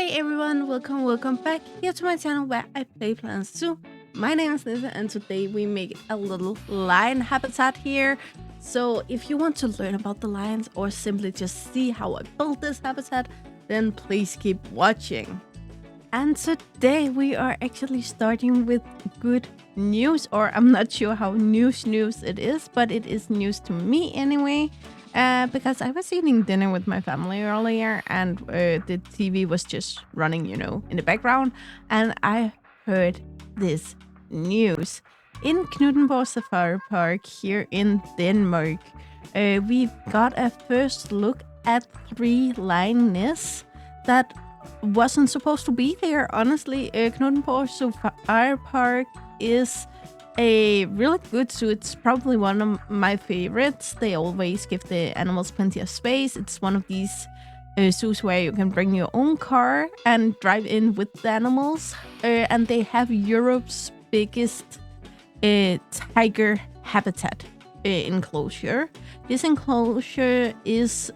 Hey everyone, welcome back here to my channel where I play Plants Zoo. My name is Litle and today we make a little lion habitat here. So if you want to learn about the lions or simply just see how I built this habitat, then please keep watching. And today we are actually starting with good news, or I'm not sure how news it is, but it is news to me anyway. Because I was eating dinner with my family earlier and the TV was just running, in the background. And I heard this news. In Knuthenborg Safari Park here in Denmark, we got a first look at 3 lionesses that wasn't supposed to be there, honestly. Knuthenborg Safari Park is a really good zoo. It's probably one of my favorites. They always give the animals plenty of space. It's one of these zoos where you can bring your own car and drive in with the animals. And they have Europe's biggest tiger habitat enclosure. This enclosure is,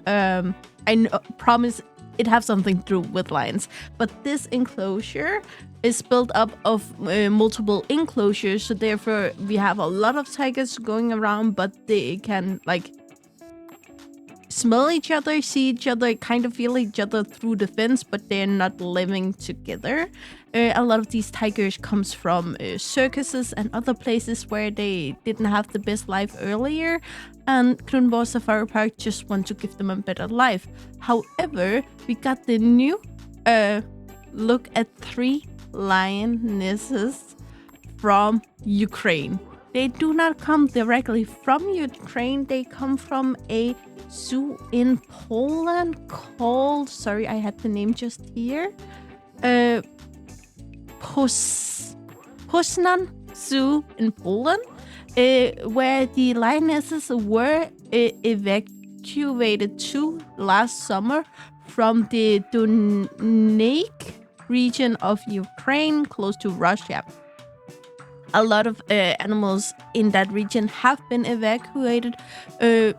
promise it have something to do with lions, but this enclosure is built up of multiple enclosures, so therefore we have a lot of tigers going around, but they can smell each other, see each other, kind of feel each other through the fence, but they're not living together. A lot of these tigers comes from circuses and other places where they didn't have the best life earlier, and Knuthenborg Safari Park just want to give them a better life. However, we got the new look at 3 lionesses from Ukraine. They do not come directly from Ukraine. They come from a zoo in Poland called, sorry, I had the name just here, Poznan Zoo in Poland, where the lionesses were evacuated to last summer from the Donetsk region of Ukraine, close to Russia. A lot of animals in that region have been evacuated to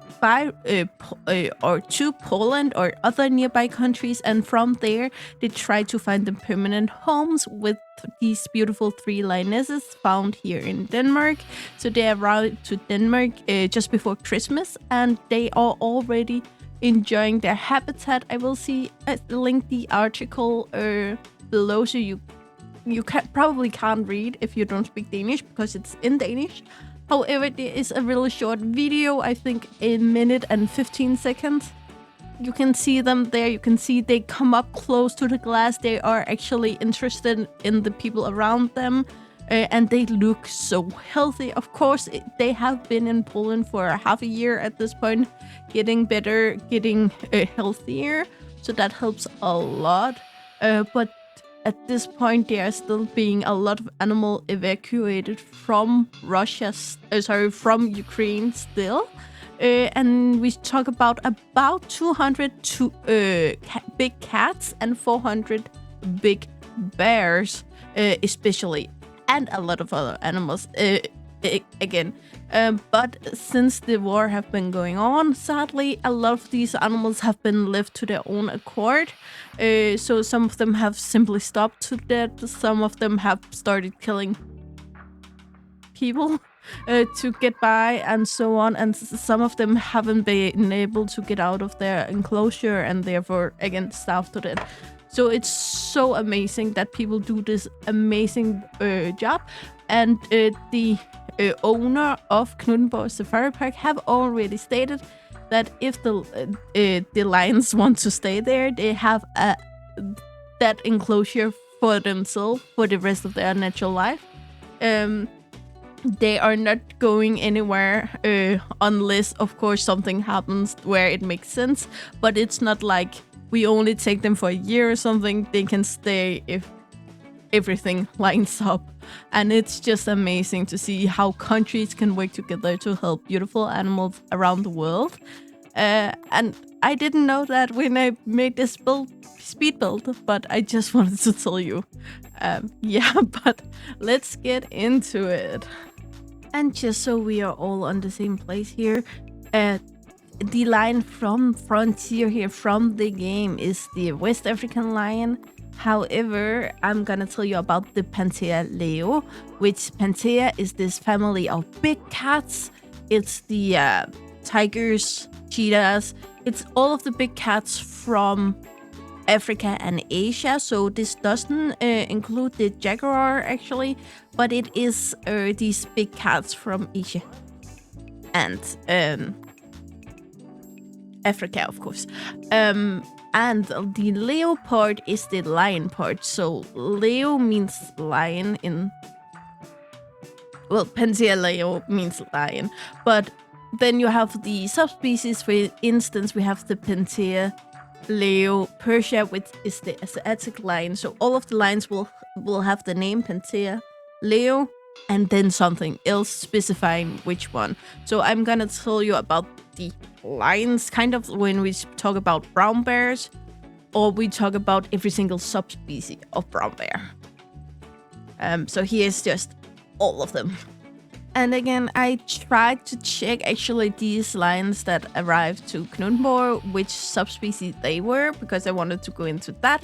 Poland or other nearby countries, and from there they try to find them permanent homes with these beautiful 3 lionesses found here in Denmark. So they arrived to Denmark just before Christmas, and they are already enjoying their habitat. I will link the article below, so you probably can't read if you don't speak Danish because it's in Danish. However, there is a really short video, I think a minute and 15 seconds. You can see them there. You can see they come up close to the glass. They are actually interested in the people around them. And they look so healthy. Of course, they have been in Poland for half a year at this point, getting better, getting healthier. So that helps a lot. But at this point, there are still being a lot of animal evacuated from from Ukraine still. And we talk about 200 big cats and 400 big bears, especially, and a lot of other animals again. But since the war have been going on, sadly, a lot of these animals have been left to their own accord. So some of them have simply stopped to death. Some of them have started killing people to get by and so on. And some of them haven't been able to get out of their enclosure and therefore, again, starved to death. So it's so amazing that people do this amazing job. And the owner of Knuthenborg Safari Park have already stated that if the lions want to stay there, they have that enclosure for themselves for the rest of their natural life. They are not going anywhere unless, of course, something happens where it makes sense. But it's not like we only take them for a year or something. They can stay if everything lines up. And it's just amazing to see how countries can work together to help beautiful animals around the world. And I didn't know that when I made this speed build, but I just wanted to tell you. Yeah, but let's get into it. And just so we are all on the same place here, the lion from Frontier here from the game is the West African lion. However, I'm gonna tell you about the Panthea leo, which Panthea is this family of big cats. It's the tigers, cheetahs. It's all of the big cats from Africa and Asia. So this doesn't include the jaguar actually, but it is these big cats from Asia and Africa, of course. And the Leo part is the lion part. So Leo means lion in... Well, Panthea leo means lion. But then you have the subspecies. For instance, we have the Panthea leo Persia, which is the Asiatic lion. So all of the lions will have the name Panthea leo and then something else specifying which one. So I'm gonna tell you about the lions kind of when we talk about brown bears, or we talk about every single subspecies of brown bear. So here's just all of them. And again, I tried to check actually these lions that arrived to Knuthenborg, which subspecies they were, because I wanted to go into that.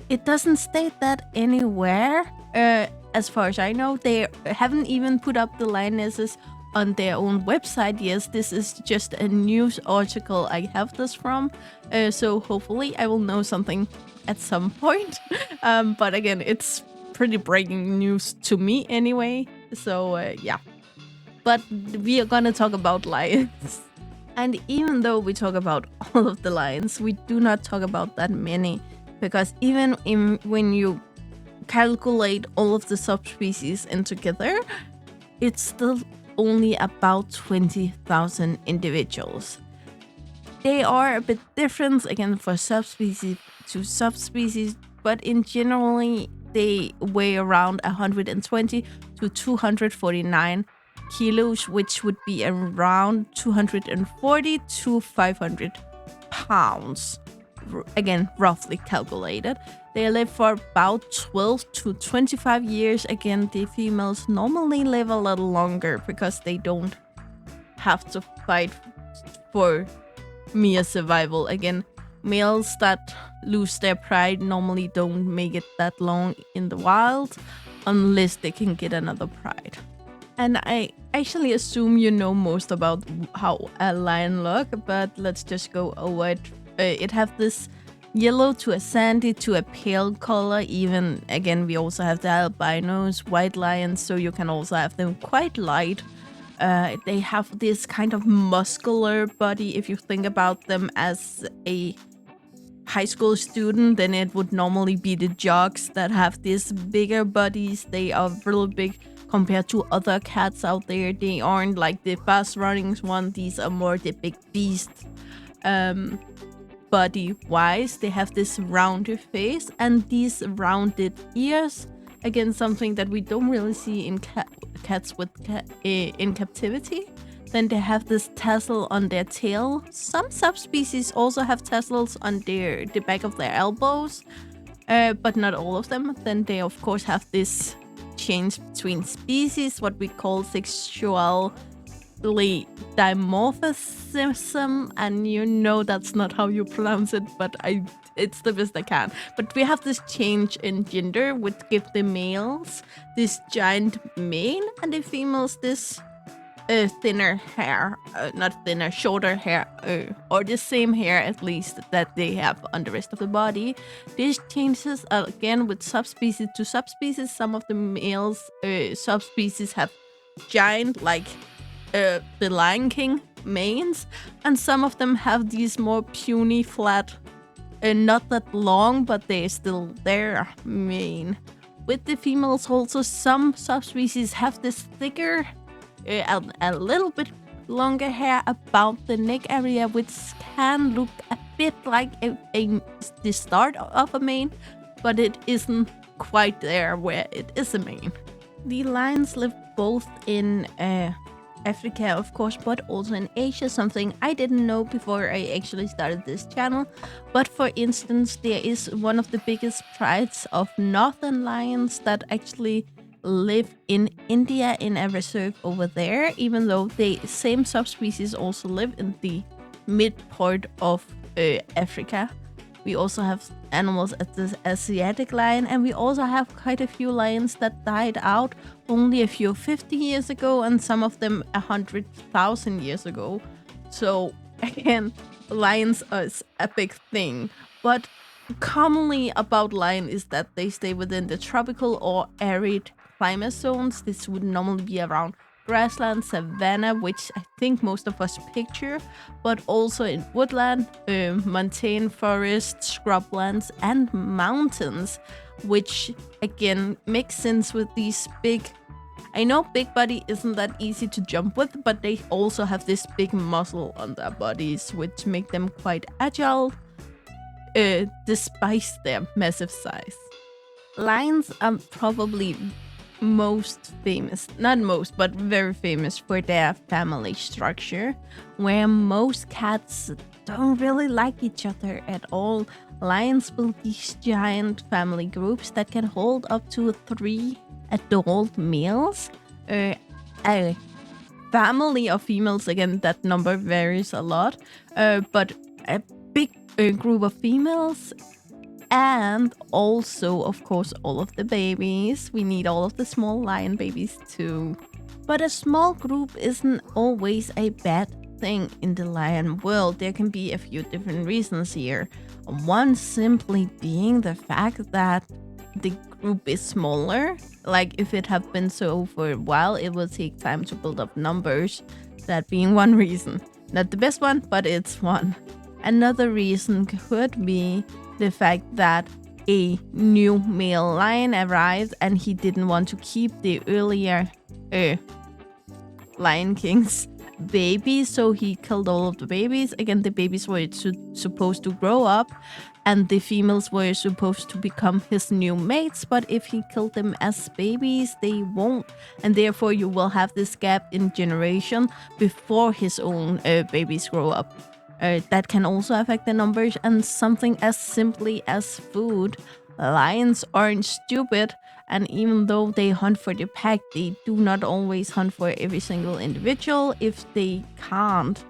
It doesn't state that anywhere. As far as I know, they haven't even put up the lionesses on their own website. Yes, this is just a news article I have this from. So hopefully I will know something at some point. But again, it's pretty breaking news to me anyway. So yeah. But we are gonna talk about lions. And even though we talk about all of the lions, we do not talk about that many. Because even when you calculate all of the subspecies in together, it's still only about 20,000 individuals. They are a bit different, again, for subspecies to subspecies, but in generally, they weigh around 120 to 249 kilos, which would be around 240 to 500 pounds. Again, roughly calculated. They live for about 12 to 25 years. Again, the females normally live a little longer because they don't have to fight for mere survival. Again, males that lose their pride normally don't make it that long in the wild unless they can get another pride. And I actually assume you know most about how a lion look, but let's just go over it. It have this yellow to a sandy to a pale color. Even again, we also have the albinos, white lions, so you can also have them quite light. They have this kind of muscular body. If you think about them as a high school student, then it would normally be the jocks that have these bigger bodies. They are really big compared to other cats out there. They aren't like the fast running one. These are more the big beasts. Body wise, they have this rounded face and these rounded ears. Again, something that we don't really see in cats with in captivity. Then they have this tassel on their tail. Some subspecies also have tassels on the back of their elbows, but not all of them. Then they of course have this change between species, what we call sexual dimorphism, and you know that's not how you pronounce it, but it's the best I can. But we have this change in gender, which give the males this giant mane and the females this thinner hair, not thinner, shorter hair, or the same hair at least that they have on the rest of the body. These changes again with subspecies to subspecies. Some of the males subspecies have giant, like the Lion King manes, and some of them have these more puny, flat, not that long, but they're still there mane. With the females also, some subspecies have this thicker, a little bit longer hair about the neck area, which can look a bit like the start of a mane, but it isn't quite there where it is a mane. The lions live both in Africa, of course, but also in Asia, something I didn't know before I actually started this channel. But for instance, there is one of the biggest prides of northern lions that actually live in India in a reserve over there, even though the same subspecies also live in the mid part of Africa. We also have animals as the Asiatic lion, and we also have quite a few lions that died out only a few 50 years ago, and some of them 100,000 years ago. So again, lions is a big thing. But commonly about lion is that they stay within the tropical or arid climate zones. This would normally be around grassland, savanna, which I think most of us picture, but also in woodland, montane forests, scrublands, and mountains, which again makes sense with these big. I know big body isn't that easy to jump with, but they also have this big muscle on their bodies, which make them quite agile, despite their massive size. Lions are probably most famous, not most, but very famous for their family structure, where most cats don't really like each other at all. Lions build these giant family groups that can hold up to 3 adult males. A family of females, again, that number varies a lot, but a big group of females. And also, of course, all of the babies. We need all of the small lion babies too. But a small group isn't always a bad thing in the lion world. There can be a few different reasons here. One simply being the fact that the group is smaller. Like if it have been so for a while, it will take time to build up numbers. That being one reason. Not the best one, but it's one. Another reason could be the fact that a new male lion arrived and he didn't want to keep the earlier Lion King's babies, so he killed all of the babies. Again, the babies were supposed to grow up and the females were supposed to become his new mates, but if he killed them as babies, they won't, and therefore you will have this gap in generation before his own babies grow up. That can also affect the numbers, and something as simply as food. Lions aren't stupid, and even though they hunt for the pack, they do not always hunt for every single individual if they can't.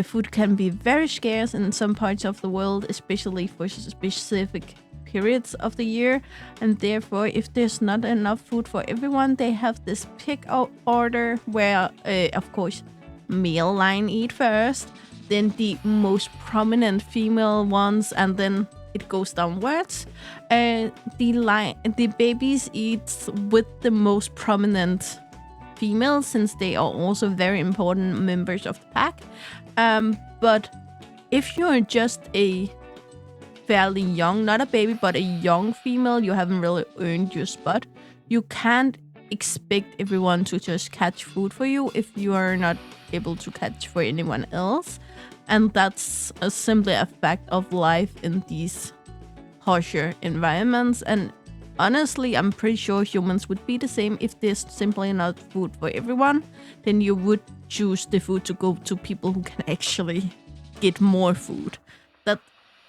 Food can be very scarce in some parts of the world, especially for specific periods of the year, and therefore if there's not enough food for everyone, they have this pick order where, of course, male lion eat first, then the most prominent female ones, and then it goes downwards. The babies eat with the most prominent females, since they are also very important members of the pack. But if you're just a fairly young, not a baby, but a young female, you haven't really earned your spot. You can't expect everyone to just catch food for you if you are not able to catch for anyone else. And that's simply a fact of life in these harsher environments. And honestly, I'm pretty sure humans would be the same. If there's simply not food for everyone, then you would choose the food to go to people who can actually get more food. That,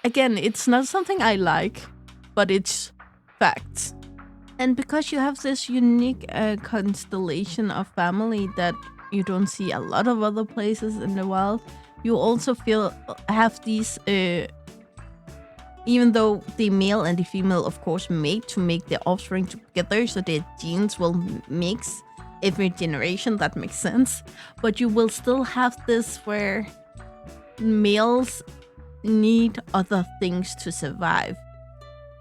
again, it's not something I like, but it's facts. And because you have this unique constellation of family that you don't see a lot of other places in the wild, you also have these, even though the male and the female, of course, mate to make their offspring together, so their genes will mix every generation. That makes sense. But you will still have this where males need other things to survive.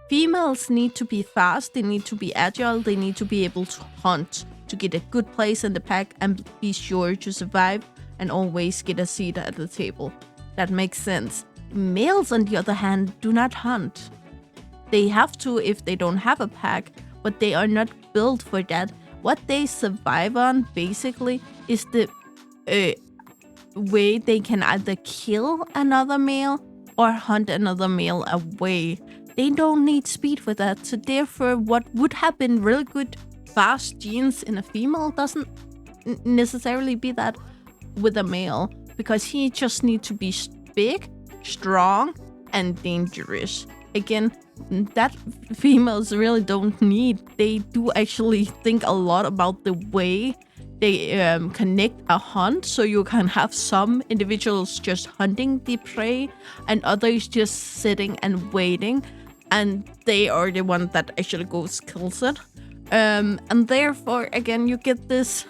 Females need to be fast, they need to be agile, they need to be able to hunt, to get a good place in the pack and be sure to survive and always get a seat at the table. That makes sense. Males, on the other hand, do not hunt. They have to if they don't have a pack, but they are not built for that. What they survive on, basically, is the way they can either kill another male or hunt another male away. They don't need speed for that, so therefore what would have been really good fast genes in a female doesn't necessarily be that with a male, because he just needs to be big, strong, and dangerous. Again, that females really don't need. They do actually think a lot about the way they connect a hunt, so you can have some individuals just hunting the prey and others just sitting and waiting, and they are the one that actually goes kills it. And therefore, again, you get this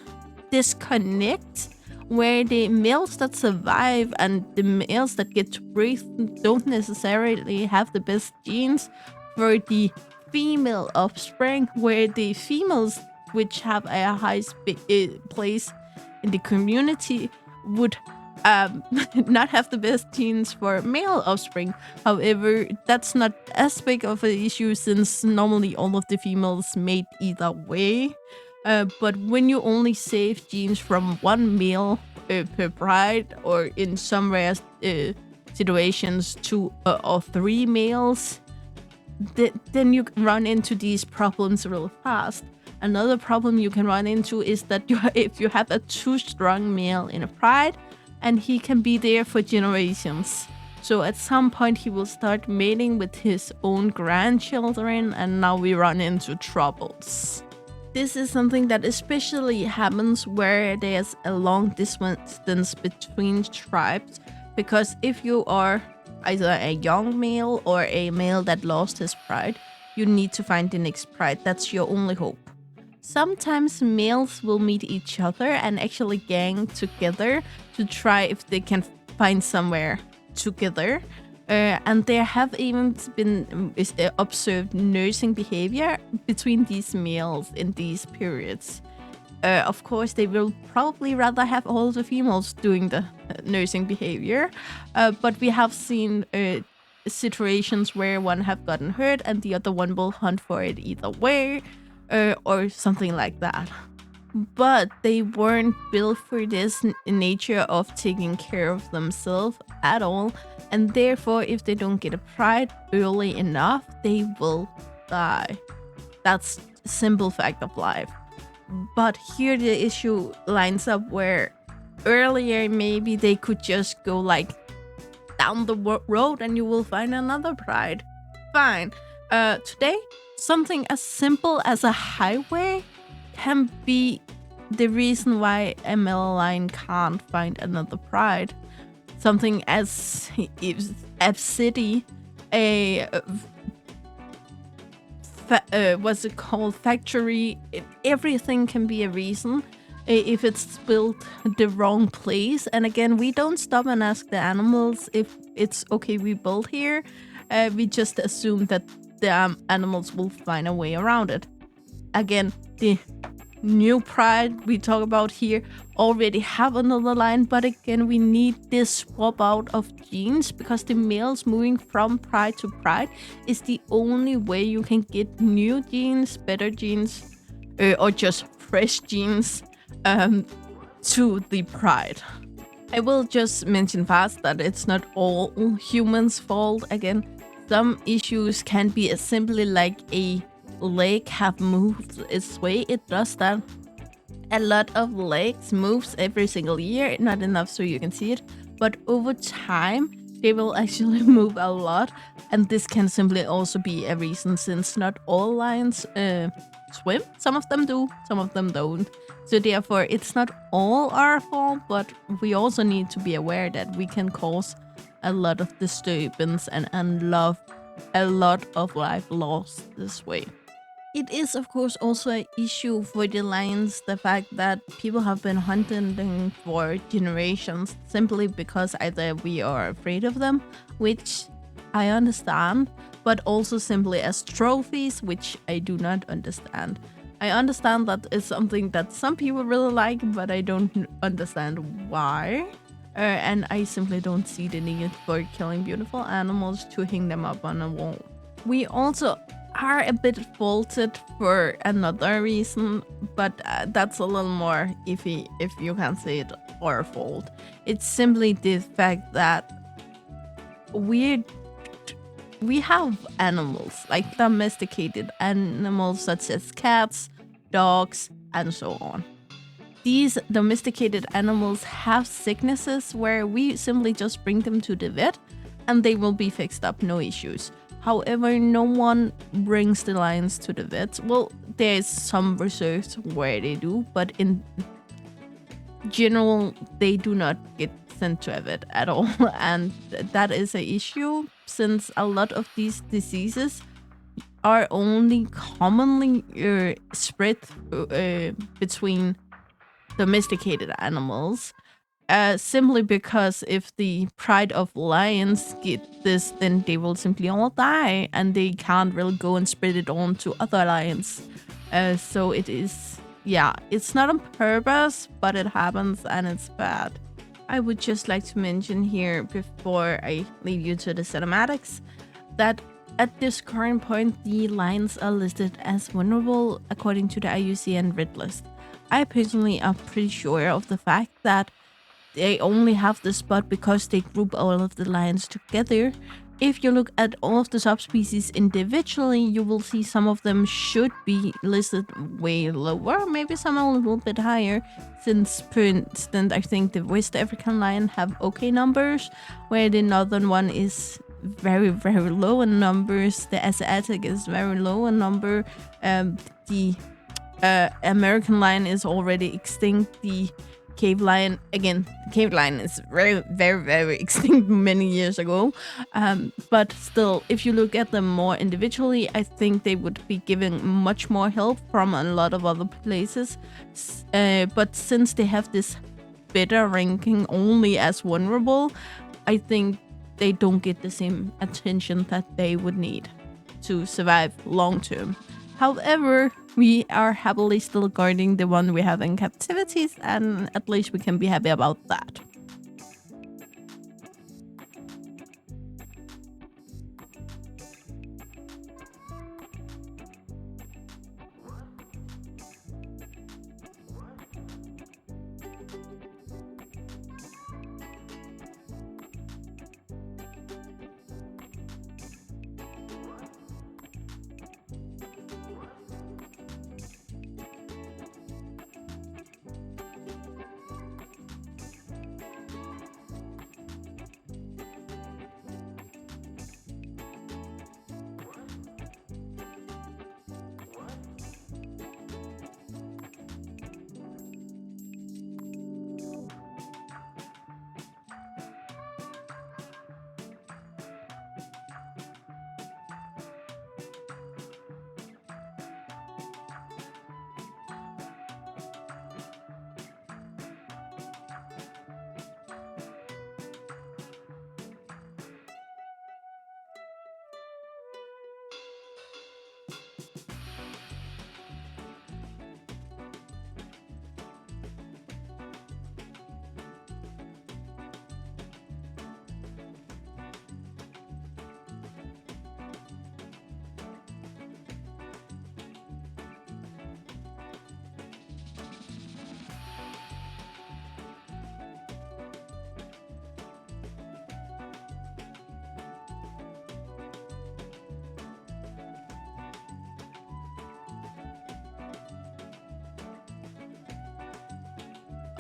disconnect where the males that survive and the males that get to breed don't necessarily have the best genes for the female offspring, where the females, which have a high place in the community, would not have the best genes for male offspring. However, that's not as big of an issue since normally all of the females mate either way. But when you only save genes from one male per pride, or in some rare situations 2 or 3 males, then you run into these problems real fast. Another problem you can run into is that if you have a too strong male in a pride, and he can be there for generations. So at some point he will start mating with his own grandchildren, and now we run into troubles. This is something that especially happens where there's a long distance between tribes, because if you are either a young male or a male that lost his pride, you need to find the next pride. That's your only hope. Sometimes males will meet each other and actually gang together to try if they can find somewhere together. And there have even been observed nursing behavior between these males in these periods. Of course, they will probably rather have all the females doing the nursing behavior, but we have seen situations where one have gotten hurt and the other one will hunt for it either way, or something like that. But they weren't built for this nature of taking care of themselves at all, and therefore if they don't get a pride early enough, they will die. That's a simple fact of life. But here the issue lines up where earlier maybe they could just go like down the road and you will find another pride. Fine. Today, something as simple as a highway can be the reason why a male lion can't find another pride. Something as a city, what's it called, factory, everything can be a reason if it's built the wrong place. And again, we don't stop and ask the animals if it's okay we build here. We just assume that the animals will find a way around it. Again, the new pride we talk about here already have another line, but again, we need this swap out of genes, because the males moving from pride to pride is the only way you can get new genes, better genes, or just fresh genes to the pride. I will just mention fast that it's not all humans' fault. Again, some issues can be as simply like a leg have moved its way. It does that. A lot of legs moves every single year, not enough so you can see it, but over time they will actually move a lot, and this can simply also be a reason, since not all lions swim. Some of them do, some of them don't. So therefore it's not all our fault, but we also need to be aware that we can cause a lot of disturbance and a lot of life lost this way. It is, of course, also an issue for the lions, the fact that people have been hunting them for generations simply because either we are afraid of them, which I understand, but also simply as trophies, which I do not understand. I understand that it's something that some people really like, but I don't understand why. And I simply don't see the need for killing beautiful animals to hang them up on a wall. We also are a bit faulted for another reason, but that's a little more iffy, if you can say it, our fault. It's simply the fact that we have animals, like domesticated animals such as cats, dogs, and so on. These domesticated animals have sicknesses where we simply just bring them to the vet and they will be fixed up, no issues. However, no one brings the lions to the vet. Well, there's some research where they do, but in general, they do not get sent to a vet at all. And that is an issue since a lot of these diseases are only commonly spread between domesticated animals. Simply because if the pride of lions get this, then they will simply all die, and they can't really go and spread it on to other lions. So it is, yeah, it's not on purpose, but it happens and it's bad. I would just like to mention here before I leave you to the cinematics that at this current point, the lions are listed as vulnerable according to the IUCN Red List. I personally am pretty sure of the fact that they only have this spot because they group all of the lions together. If you look at all of the subspecies individually, you will see some of them should be listed way lower, maybe some a little bit higher, since, for instance, I think the West African lion have okay numbers, where the northern one is very, very low in numbers. The Asiatic is very low in number. The American lion is already extinct. The cave lion, again, the cave lion is very, very, very extinct many years ago. But still, if you look at them more individually, I think they would be giving much more help from a lot of other places. But since they have this better ranking only as vulnerable, I think they don't get the same attention that they would need to survive long term. However, we are happily still guarding the one we have in captivities, and at least we can be happy about that.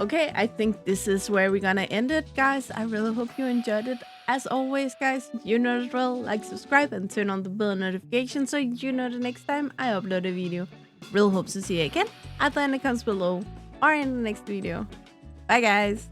Okay, I think this is where we're gonna end it, guys. I really hope you enjoyed it. As always, guys, you know the drill. Like, subscribe, and turn on the bell notification so you know the next time I upload a video. Real hope to see you again either in the comments below or in the next video. Bye, guys.